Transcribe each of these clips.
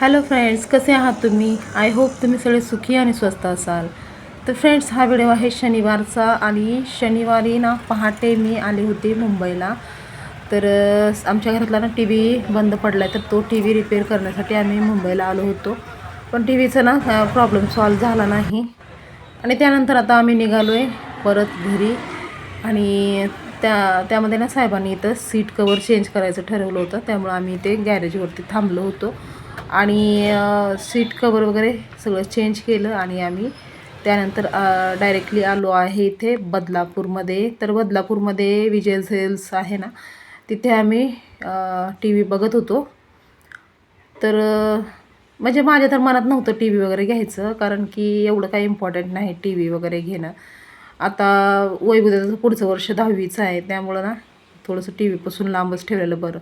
Hello friends, कसे आहात तुम्ही? आय होप तुम्ही सगळे सुखी आणि स्वस्त असाल. तर फ्रेंड्स, हा व्हिडिओ आहे शनिवारचा आणि शनिवारी ना पहाटे मी आले होते मुंबईला. तर आमच्या घरातला ना टी व्ही बंद पडला आहे, तर तो टी व्ही रिपेअर करण्यासाठी आम्ही मुंबईला आलो होतो. पण टी व्हीचा ना प्रॉब्लेम सॉल्व झाला नाही आणि त्यानंतर आता आम्ही निघालो आहे परत घरी. आणि त्यामध्ये ना साहेबांनी इथं सीट कवर चेंज करायचं ठरवलं होतं, त्यामुळं आम्ही इथे गॅरेजवरती थांबलो होतो आणि सीट कवर वगैरे सगळं चेंज केलं आणि आम्ही त्यानंतर डायरेक्टली आलो आहे इथे बदलापूरमध्ये. तर बदलापूरमध्ये विजय सेल्स आहे ना, तिथे आम्ही टी व्ही बघत होतो. तर म्हणजे माझ्या तर मनात नव्हतं टी व्ही वगैरे घ्यायचं, कारण की एवढं काही इम्पॉर्टंट नाही टी व्ही वगैरे घेणं. आता वैभवचं पुढचं वर्ष 10वीचं आहे, त्यामुळं ना थोडंसं टी व्हीपासून लांबच ठेवलेलं बरं.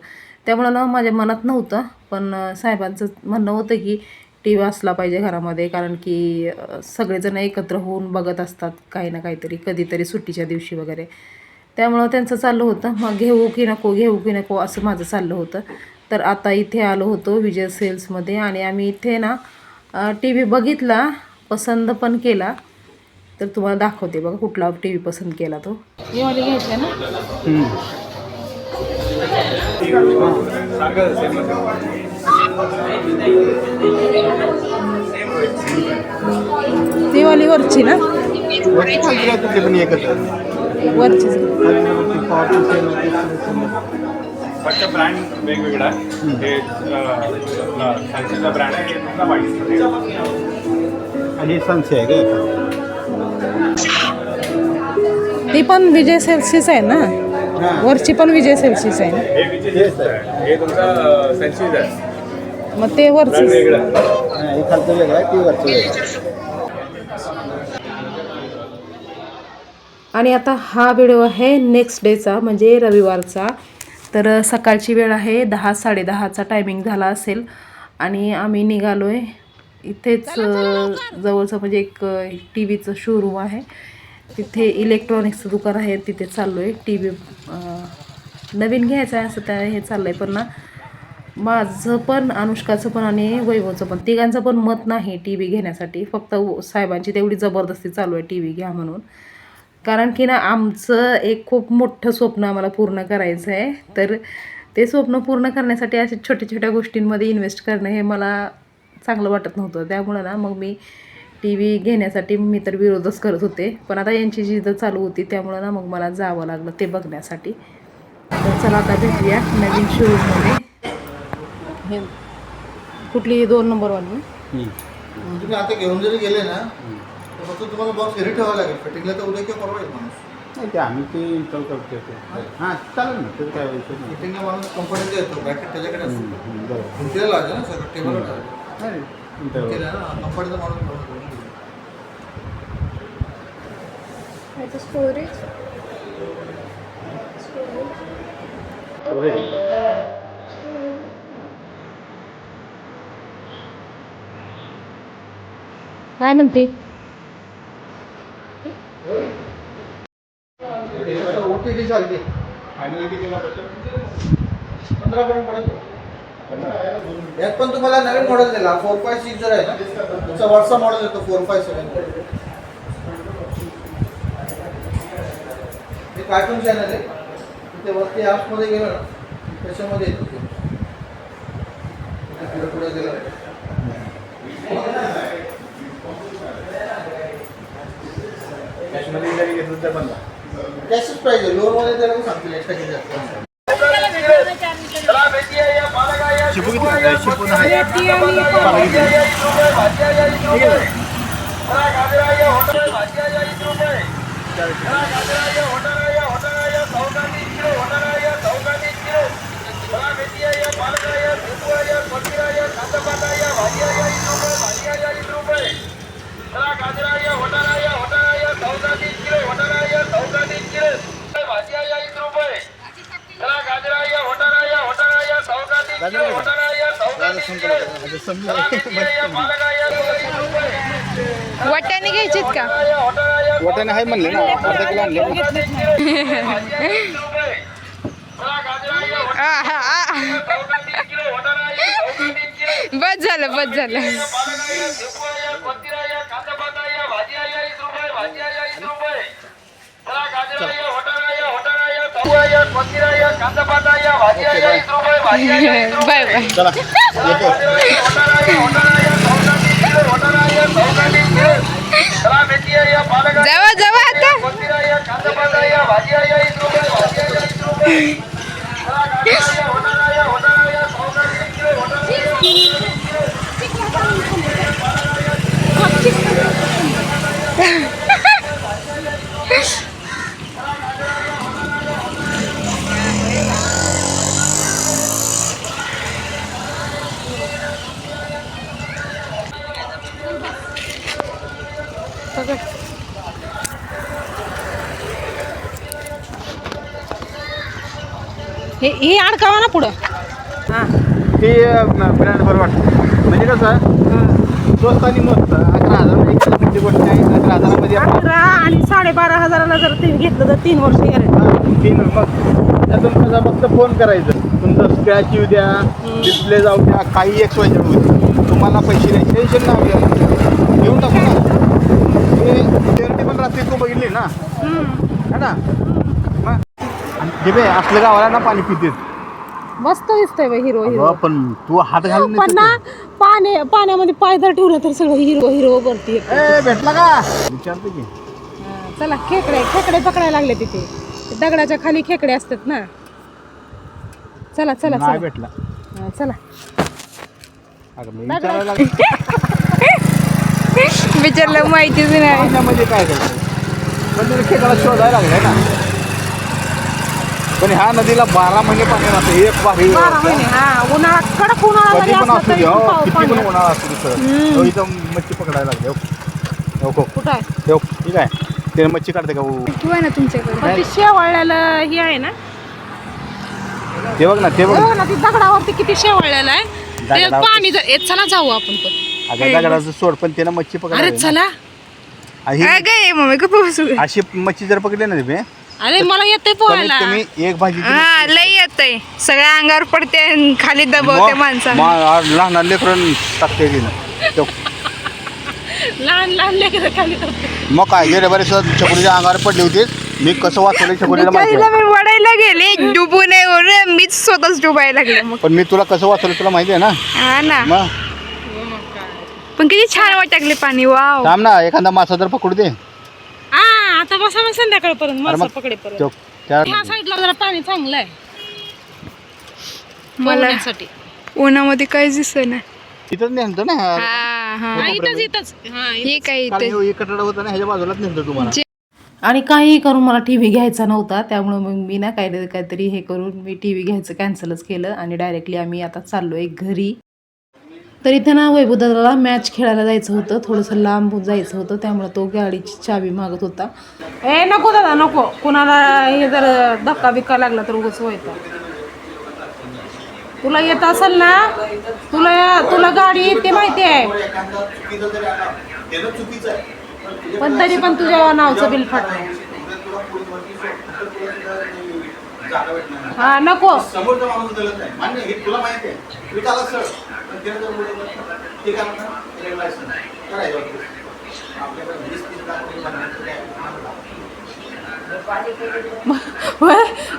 त्यामुळं ना माझ्या मनात नव्हतं, पण साहेबांचं म्हणणं होतं की टी व्ही असला पाहिजे घरामध्ये, कारण की सगळेजण एकत्र होऊन बघत असतात काही ना काहीतरी, कधीतरी सुट्टीच्या दिवशी वगैरे. त्यामुळं त्यांचं चाललं होतं, मग घेऊ की नको असं माझं चाललं होतं. तर आता इथे आलो होतो विजय सेल्समध्ये आणि आम्ही इथे ना टी व्ही बघितला, पसंत पण केला. तर तुम्हाला दाखवते बघा कुठला टी व्ही पसंत केला तो. हे वाले घ्यायचे ना, ती वाली वरची ना, वरची फक्त ब्रँड वेगवेगळा आहे. हे सॅमसंगचा ब्रँड आहे, हे तुमचा वाईट आणि सनसे आहे का? ती पण विजय सेल्सचीच आहे ना, वरची पण विजय सेल्सचीच आहे ना. हे विजय आहे, हे तुमचा सॅमसंग आहे. मग ते वरची वेगळा हे खालचं वेगळं आहे, ती वरचं वेगळं. आणि आता हा व्हिडिओ आहे नेक्स्ट डेचा, म्हणजे रविवारचा. तर सकाळची वेळ आहे, 10-10:30चा टायमिंग झाला असेल आणि आम्ही निघालो आहे. इथेच जवळचं म्हणजे एक टी व्हीचं शोरूम आहे, तिथे इलेक्ट्रॉनिक्सचं दुकान आहे, तिथे चाललो आहे. टी व्ही नवीन घ्यायचं आहे असं हे चाललं आहे. पण ना माझं पण, अनुष्काचं पण आणि वैभवचं पण, तिघांचं पण मत नाही टी व्ही घेण्यासाठी. फक्त साहेबांची तेवढी जबरदस्ती चालू आहे टी व्ही घ्या म्हणून. कारण की ना आमचं एक खूप मोठं स्वप्न आम्हाला पूर्ण करायचं आहे. तर ते स्वप्न पूर्ण करण्यासाठी अशा छोट्या छोट्या गोष्टींमध्ये इन्व्हेस्ट करणं हे मला चांगलं वाटत नव्हतं. त्यामुळं ना मग मी टी व्ही घेण्यासाठी मी तर विरोधच करत होते. पण आता यांची जिद्द चालू होती, त्यामुळं ना मग मला जावं लागलं ते बघण्यासाठी. तर चला आता भेटूया नवीन शोरूममध्ये. हे कुठली 2 नंबरवाली? तुम्ही आता घेऊन जरी गेले ना, तर फक्त तुम्हाला बॉक्स घरी ठेवावं लागेल. फिटिंगला तर उद्या किंवा परवा येईल माणूस. नाही, ते आम्ही ते इन्स्टॉल करतो. हां, चालेल ना, त्याचं काय विषय नाही. फिटिंगला माणूस कंपनीचा येतो, ब्रॅकेट त्याच्याकडे असतो. बरोबर, भिंतीला लावायचं ना सर, टेबलवर ठेवायचं. नाही भिंतीला ना कंपनीचा माणूस स्टोरेज काय म्हणते? OTT चालते. फायनल कितीला बसेल? 15 पर्यंत पडेल. यात पण तुम्हाला नवीन मॉडेल दिला 456 जर आहे ना, त्याचा वरचा मॉडेल येतो 457. हे कार्टून चॅनल आहे, तिथे वरती ॲप्समध्ये गेलं ना, त्याच्यामध्ये येतो ते. पुढे गेलं कॅशमध्ये जरी घेतलं तर बंद. कॅशच पाहिजे, लोनमध्ये त्याला पण सांगतील एक्स्ट्रा किती असतं. शिपू किती आहे? शिपू नाही. वाट्याने घ्यायचीत का? वाट्याने आहे म्हणले ना, अर्धा किलो आणले. बस झालं बस झालं. Bye bye. चला येतो. जावा जावा आता. हे अडकावा ना पुढं. हां ते ब्रँड बरं वाटतं म्हणजे कसं स्वस्त आणि मस्त 11,000 म्हणजे गोष्ट आहे. 11,000मध्ये 11 आणि 12,500 जर ते घेतलं तर 3 वर्ष गॅरंटी. 3 मग त्यातून कसं फक्त फोन करायचं. तुमचं स्क्रॅच येऊ द्या, डिस्प्ले जाऊ द्या, काही एक सोय होऊ द्या, तुम्हाला पैसे द्यायचे टेन्शन ना आपल्याला घेऊन टाकू ना. ते गॅरंटी पण रात्री तू बघितली ना है ना. मग हे बे असलं गावाला ना पाणी पिते. मस्त दिसतंय बाई हिरो हिरो. पण तू हात घालून पण ना पाण्यामध्ये पाय जर ठेवलं तर सगळं हिरो हिरो करते. भेटला का विचारतो की. चला खेकडे पकडायला लागले तिथे. दगडाच्या खाली खेकडे असतात ना. चला चला नाही चला भेटला. चला. अगं मी विचारायला लागलो. विचारलं माहितीच नाही. पाण्यामध्ये काय करतो पण तिने खेळायला शोधायला लागलाय ना. पण ह्या नदीला 12 महिने पाणी राहतं. एक बारी 12 महिने. हा उन्हाळा कडक उन्हाळा कधी जरी पण असला असू तरी दे पाणी किती पण असतं. उन्हाळा असू दे सर इथं मच्छी पकडायला लागले. हो कुठं आहे? ठेव ठीक आहे. ते मच्छी काढते का किंवा ना तुमच्याकडे. पण ते शेवाळलेलं हे आहे ना. ते बघ ना ते बघ हो ना ती दगडावरती किती शेवाळलेलं आहे. ते दगडावर- पाणी जर चला जाऊ आपण पण. अगं दगडाचं सोड पण त्यानं मच्छी अरे पकडायला चला. काय काय मम्मी गप्प बसू. अशी मच्छी जर पकडली ना तुम्ही अरे मला येते कमीत पोहायला. कमी एक भाजी हा लय येतंय. सगळ्या अंगावर पडते आणि खाली दबवते माणसाला. लहान लेकरून टाकते तिनं तो. लहान लहान लेकरं खाली करते. मग काय गेले बरेच छकुलीच्या अंगावर पडली होती. मी कसं वाचवलं छकुलीला माहिती बिचारीला आहे. मी वडायला गेले डुबू नये म्हणून मीच स्वतःच डुबायला लागले. मग पण मी तुला कसं वाचवलं तुला माहिती आहे ना. हा ना. मग पण किती छान वाटले पाणी. वाव. थांब ना एखादा मासा तर पकडू दे. हा आता बसा मग संध्याकाळपर्यंत अरे मासा मग पकडेपर्यंत. तो- त्या ह्या साईडला जरा पाणी चांगलं आहे मला पोहण्यासाठी. उन्हामध्ये काहीच दिसत नाही. इथंच नेहतो ना. हा हा. हा, इथंच हा हे काय कारण इथे हे कटडा होता ना ह्याच्या बाजूलाच नेहतो तुम्हाला. आणि काहीही करून मला टी व्ही घ्यायचा नव्हता. त्यामुळे मग मी ना काहीतरी हे करून मी टी व्ही घ्यायचं कॅन्सलच केलं आणि डायरेक्टली आम्ही आता चाललो आहे घरी. तर इथं ना वैभवदादाला मॅच खेळायला जायचं होतं. थोडंसं लांब जायचं होतं त्यामुळे तो गाडीची चावी मागत होता. ए नको दादा नको. कुणाला हे जर धक्का बिक्का लागला तर उगाच व्हायचा. तुला येत असेल ना. तुला गाडी येते माहिती आहे. पण तरी पण तुझ्या नावचं बिल फाटलं. हा नको. समोरचा माणूस दिलत नाही मान्य हे तुला माहिती आहे. तुम्ही त्याला सर पण त्यानं जर बोललं ते काय म्हणतात रेग्युलेशन करायचं आपल्याकडे 20-30 लाख रुपये भरण्याचं काय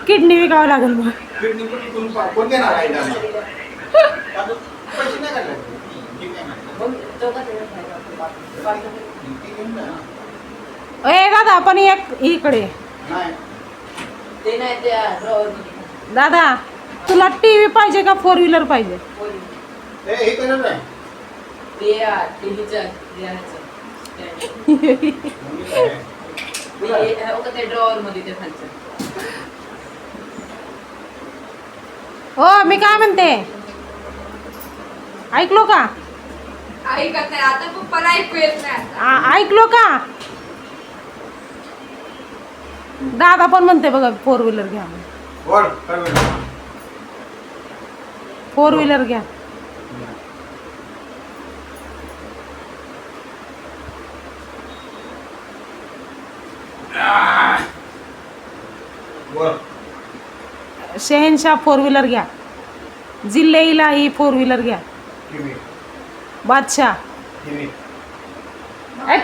किडनी विकावं लागेल मग. किडनी पण तुम्ही कोण देणार आहे पैसे नाही काढले. ए दादा पण एक इकडे. नाही दादा तुला टीव्ही पाहिजे का 4 व्हीलर पाहिजे? हे करत आहे हो मी काय म्हणते ऐकलो का? ऐकत नाही आता पप्पाला ऐकू येत नाही. ऐकलो का? दादा पण म्हणते बघा 4 व्हीलर घ्या. 4 व्हीलर घ्या. शहेनशाह 4 व्हीलर घ्या. जिल्ह्याला ही 4 व्हीलर घ्या. बादशाह टीव्ही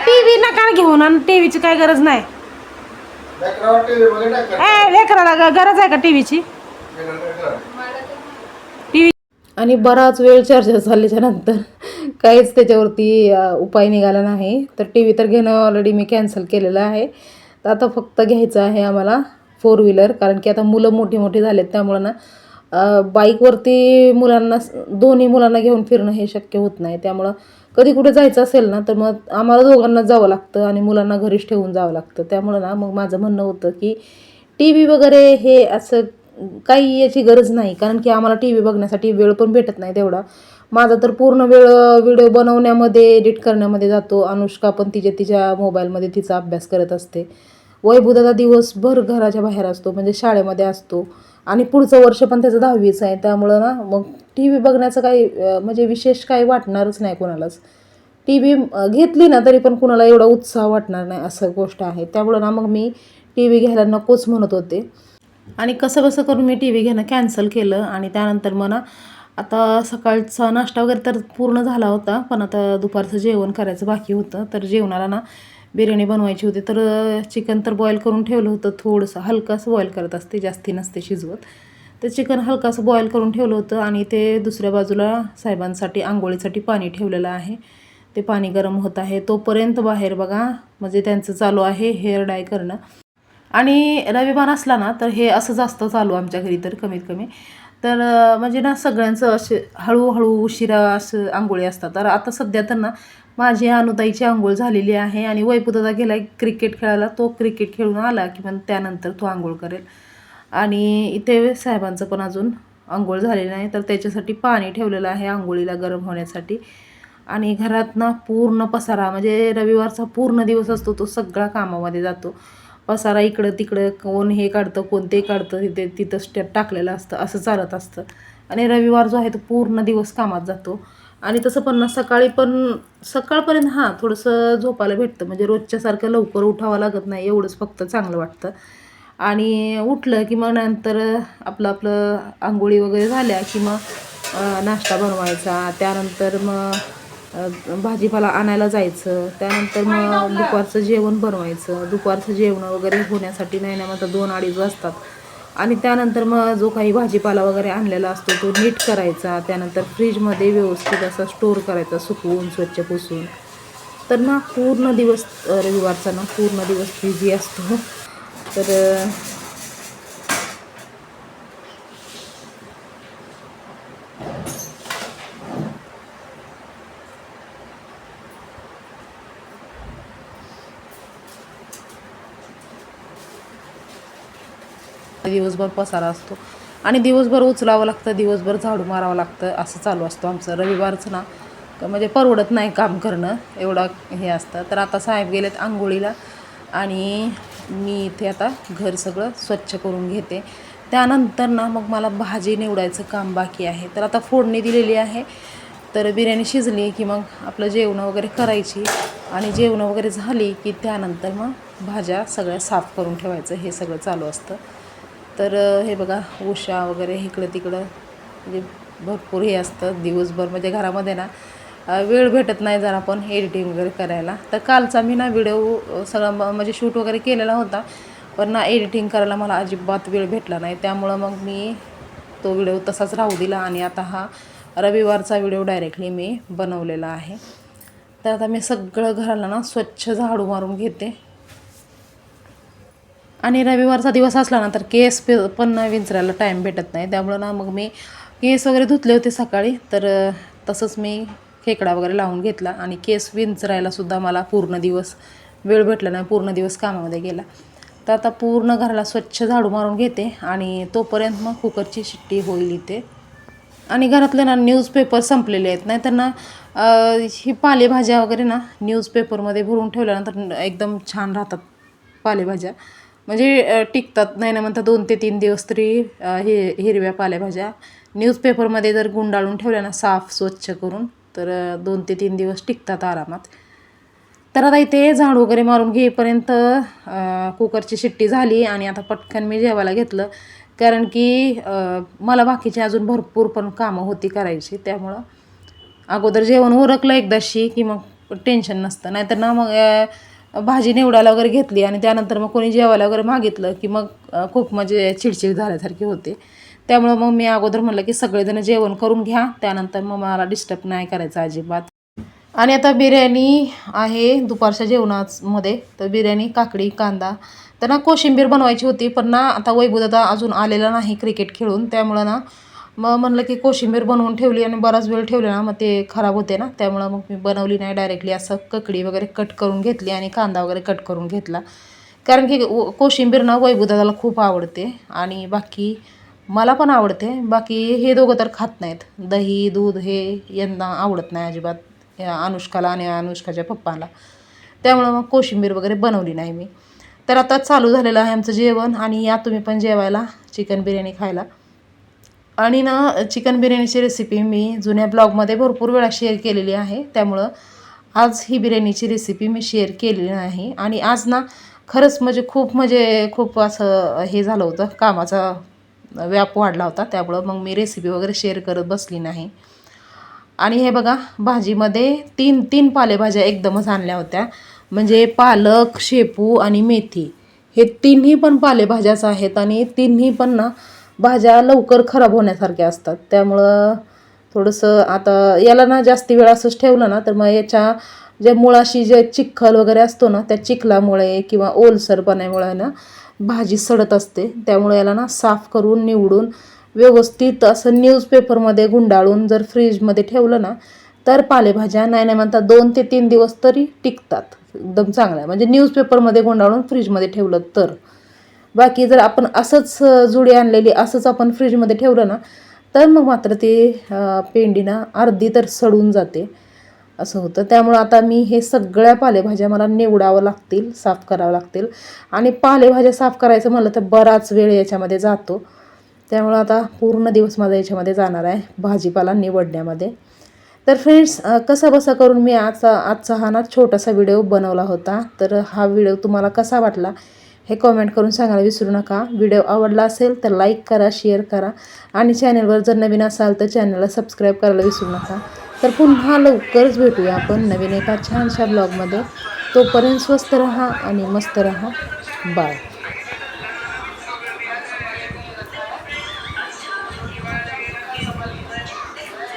टीव्ही नका घेऊन आणि टीव्हीची काय गरज नाही. लेकरावर टीव्ही बघायला टाक. लेकराला गरज आहे का टीव्हीची? लेकरं. टीव्ही आणि बराच वेळ चर्चा झाल्याच्या नंतर काहीच त्याच्यावरती उपाय निघाला नाही. तर टी व्ही तर घेणं ऑलरेडी मी कॅन्सल केलेलं आहे. तर आता फक्त घ्यायचं आहे आम्हाला 4 व्हीलर, कारण की आता मुलं मोठी झालेत त्यामुळं ना बाईकवरती दोन्ही मुलांना घेऊन फिरणं हे शक्य होत नाही. त्यामुळं कधी कुठे जायचं असेल ना तर मग आम्हाला दोघांना जावं लागतं आणि मुलांना घरीच ठेवून जावं लागतं. त्यामुळं ना मग माझं म्हणणं होतं की टी व्ही वगैरे हे असं काही याची गरज नाही, कारण की आम्हाला टी व्ही बघण्यासाठी वेळ पण भेटत नाही तेवढा. माझा तर पूर्ण वेळ व्हिडिओ बनवण्यामध्ये, एडिट करण्यामध्ये जातो. अनुष्का पण तिच्या मोबाईलमध्ये तिचा अभ्यास करत असते. वैभवदादा दिवसभर घराच्या बाहेर असतो, म्हणजे शाळेमध्ये असतो आणि पुढचं वर्ष पण त्याचं 10वीचं आहे. त्यामुळं ना मग टी व्ही बघण्याचं काही म्हणजे विशेष काही वाटणारच नाही कोणालाच. टी व्ही घेतली ना तरी पण कुणाला एवढा उत्साह वाटणार नाही असं गोष्ट आहे. त्यामुळं ना मग मी टी व्ही घ्यायला नकोच म्हणत होते आणि कसं करून मी टी व्ही घेणं कॅन्सल केलं. आणि त्यानंतर मग ना आता सकाळचा नाश्ता वगैरे तर पूर्ण झाला होता, पण आता दुपारचं जेवण करायचं बाकी होतं. तर जेवणाला ना बिर्याणी बनवायची होती. तर चिकन तर बॉईल करून ठेवलं होतं, थोडंसं हलकंसं बॉईल करत असते, जास्ती नसते शिजवत. तर चिकन हलकंसं बॉईल करून ठेवलं होतं आणि ते दुसऱ्या बाजूला साहेबांसाठी आंघोळीसाठी पाणी ठेवलेलं आहे. ते पाणी गरम होत आहे तोपर्यंत बाहेर बघा म्हणजे त्यांचं चालू आहे हेअर डाय करणं. आणि रविवार असला ना तर हे असंच असतं चालू आमच्या घरी तर कमीत कमी. तर म्हणजे ना सगळ्यांचं असे हळूहळू उशिरा असं आंघोळी असतात. तर आता सध्या तर ना माझी अनुताईची आंघोळ झालेली आहे आणि वैभवदादा गेला क्रिकेट खेळायला. तो क्रिकेट खेळून आला की पण त्यानंतर तो आंघोळ करेल. आणि इथे साहेबांचं पण अजून आंघोळ झालेली नाही, तर त्याच्यासाठी पाणी ठेवलेलं आहे आंघोळीला गरम होण्यासाठी. आणि घरात ना पूर्ण पसारा, म्हणजे रविवारचा पूर्ण दिवस असतो तो सगळा कामामध्ये जातो. पसारा इकडं तिकडं, कोण हे काढतं कोण ते काढतं, तिथं स्टेप टाकलेलं असतं, असं चालत असतं. आणि रविवार जो आहे तो पूर्ण दिवस कामात जातो. आणि तसं पण ना सकाळपर्यंत थोडंसं झोपायला भेटतं, म्हणजे रोजच्यासारखं लवकर उठावं लागत नाही, एवढंच फक्त चांगलं वाटतं. आणि उठलं की मग नंतर आपलं आंघोळी वगैरे झाल्या की मग नाश्ता बनवायचा, त्यानंतर मग भाजीपाला आणायला जायचं, त्यानंतर मग दुपारचं जेवण बनवायचं. दुपारचं जेवण वगैरे होण्यासाठी नाही ना मग 2-2:30 वाजतात. आणि त्यानंतर मग जो काही भाजीपाला वगैरे आणलेला असतो तो नीट करायचा, त्यानंतर फ्रीजमध्ये व्यवस्थित असा स्टोअर करायचा, सुकवून स्वच्छ पुसून. तर ना पूर्ण दिवस रविवारचा ना पूर्ण दिवस बिझी असतो. तर दिवसभर पसारा असतो आणि दिवसभर उचलावं लागतं, दिवसभर झाडू मारावं लागतं, असं चालू असतं आमचं. रविवारचं ना म्हणजे परवडत नाही काम करणं, एवढं हे असतं. तर आता साहेब गेलेत आंघोळीला आणि मी इथे आता घर सगळं स्वच्छ करून घेते. त्यानंतर ना मग मला भाजी निवडायचं काम बाकी आहे. तर आता फोडणी दिलेली आहे, तर बिर्याणी शिजली की मग आपलं जेवण वगैरे करायची आणि जेवण वगैरे झाली की त्यानंतर मग भाज्या सगळ्या साफ करून ठेवायचं, हे सगळं चालू असतं. तर हे बघा उशा वगैरे इकडं तिकडं म्हणजे भरपूर हे असतं दिवसभर, म्हणजे घरामध्ये ना वेळ भेटत नाही जरा पण एडिटिंग वगैरे करायला. तर कालचा मी ना व्हिडिओ सगळा म्हणजे शूट वगैरे केलेला होता, पण ना एडिटिंग करायला मला अजिबात वेळ भेटला नाही. त्यामुळं मग मी तो व्हिडिओ तसाच राहू दिला आणि आता हा रविवारचा व्हिडिओ डायरेक्टली मी बनवलेला आहे. तर आता मी सगळं घराला ना स्वच्छ झाडू मारून घेते. आणि रविवारचा दिवस असला ना तर केस पण विंचरायला टाईम भेटत नाही. त्यामुळं ना मग मी केस वगैरे धुतले होते सकाळी, तर तसंच मी खेकडा वगैरे लावून घेतला आणि केस विंचरायलासुद्धा मला पूर्ण दिवस वेळ भेटला नाही, पूर्ण दिवस कामामध्ये गेला. तर आता पूर्ण घराला स्वच्छ झाडू मारून घेते आणि तोपर्यंत मग कुकरची शिट्टी होईल इथे. आणि घरातले ना न्यूजपेपर संपलेले आहेत, नाही तर ना ही पालेभाज्या वगैरे ना न्यूजपेपरमध्ये भरून ठेवल्यानंतर एकदम छान राहतात पालेभाज्या, म्हणजे टिकतात. नाही ना म्हणता 2 ते 3 दिवस तरी हिरव्या पालेभाज्या न्यूजपेपरमध्ये जर गुंडाळून ठेवल्या ना साफ स्वच्छ करून, तर 2 ते 3 दिवस टिकतात आरामात. तर आता इथे झाडू वगैरे मारून घेईपर्यंत कुकरची शिट्टी झाली आणि आता पटकन मी जेवायला घेतलं, कारण की मला बाकीची अजून भरपूर पण कामं होती करायची. त्यामुळं अगोदर जेवण उरकलं एकदाशी की मग टेन्शन नसतं. नाहीतर ना मग भाजी निवडायला वगैरे घेतली आणि त्यानंतर मग कोणी जेवायला वगैरे मागितलं की मग खूप म्हणजे चिडचिड झाल्यासारखी होते. त्यामुळं मग मी अगोदर म्हटलं की सगळेजण जेवण करून घ्या, त्यानंतर मग मला डिस्टर्ब नाही करायचं अजिबात. आणि आता बिर्याणी आहे दुपारच्या जेवणामध्ये. तर बिर्याणी, काकडी, कांदा, तर ना कोशिंबीर बनवायची होती, पण ना आता वैभवदादा अजून आलेला नाही क्रिकेट खेळून. त्यामुळं ना मग म्हणलं की कोशिंबीर बनवून ठेवली आणि बराच वेळ ठेवले ना मग ते खराब होते ना, त्यामुळं मग मी बनवली नाही. डायरेक्टली असं ककडी वगैरे कट करून घेतली आणि कांदा वगैरे कट करून घेतला. कारण की कोशिंबीर ना वैभवदादाला खूप आवडते आणि बाकी मला पण आवडते. बाकी हे दोघं तर खात नाहीत. दही दूध हे यांना आवडत नाही अजिबात, या अनुष्काला आणि अनुष्काच्या पप्पाला. त्यामुळं मग कोशिंबीर वगैरे बनवली नाही मी. तर आता चालू झालेलं आहे आमचं जेवण आणि या तुम्ही पण जेवायला चिकन बिर्याणी खायला. आणि ना चिकन बिर्याणीची रेसिपी मी जुन्या ब्लॉगमध्ये भरपूर वेळा शेअर केलेली आहे. त्यामुळं आज ही बिर्याणीची रेसिपी मी शेअर केलेली नाही. आणि आज ना खरंच म्हणजे खूप असं हे झालं होतं, कामाचा व्याप वाढला होता. त्यामुळं मग मी रेसिपी वगैरे शेअर करत बसली नाही. आणि हे बघा भाजीमध्ये तीन पालेभाज्या एकदमच आणल्या होत्या. म्हणजे पालक, शेपू आणि मेथी हे तिन्ही पण पालेभाज्याच आहेत आणि तिन्ही पण ना भाज्या लवकर खराब होण्यासारख्या असतात. त्यामुळं थोडंसं आता याला ना जास्ती वेळ असंच ठेवलं ना तर मग याच्या ज्या मुळाशी जे चिखल वगैरे असतो ना त्या चिखलामुळे किंवा ओलसरपणामुळे ना भाजी सडत असते. त्यामुळे याला ना साफ करून निवडून व्यवस्थित असं न्यूजपेपरमध्ये गुंडाळून जर फ्रीजमध्ये ठेवलं ना तर पालेभाज्या नाही म्हणता 2 ते 3 दिवस तरी टिकतात एकदम चांगल्या. म्हणजे न्यूजपेपरमध्ये गुंडाळून फ्रीजमध्ये ठेवलं तर. बाकी जर आपण असंच जुडी आणलेली असंच आपण फ्रीजमध्ये ठेवलं ना तर मग मात्र ते पेंडी ना अर्धी तर सडून जाते, असं होतं. त्यामुळं आता मी हे सगळ्या पालेभाज्या मला निवडावं लागतील, साफ करावं लागतील. आणि पालेभाज्या साफ करायचं म्हणलं तर बराच वेळ याच्यामध्ये जातो. त्यामुळं आता पूर्ण दिवस माझा याच्यामध्ये जाणार आहे भाजीपाला निवडण्यामध्ये. तर फ्रेंड्स कसा बसा करून मी आजचा हा ना छोटासा व्हिडिओ बनवला होता. तर हा व्हिडिओ तुम्हाला कसा वाटला हे कॉमेंट करून सांगायला विसरू नका. व्हिडिओ आवडला असेल तर लाईक करा, शेअर करा आणि चॅनलवर जर नवीन असाल तर चॅनलला सबस्क्राईब करायला विसरू नका. तर पुन्हा लवकरच भेटूया आपण नवीन एका छानशा ब्लॉगमध्ये. तोपर्यंत स्वस्त रहा आणि मस्त रहा. बाय.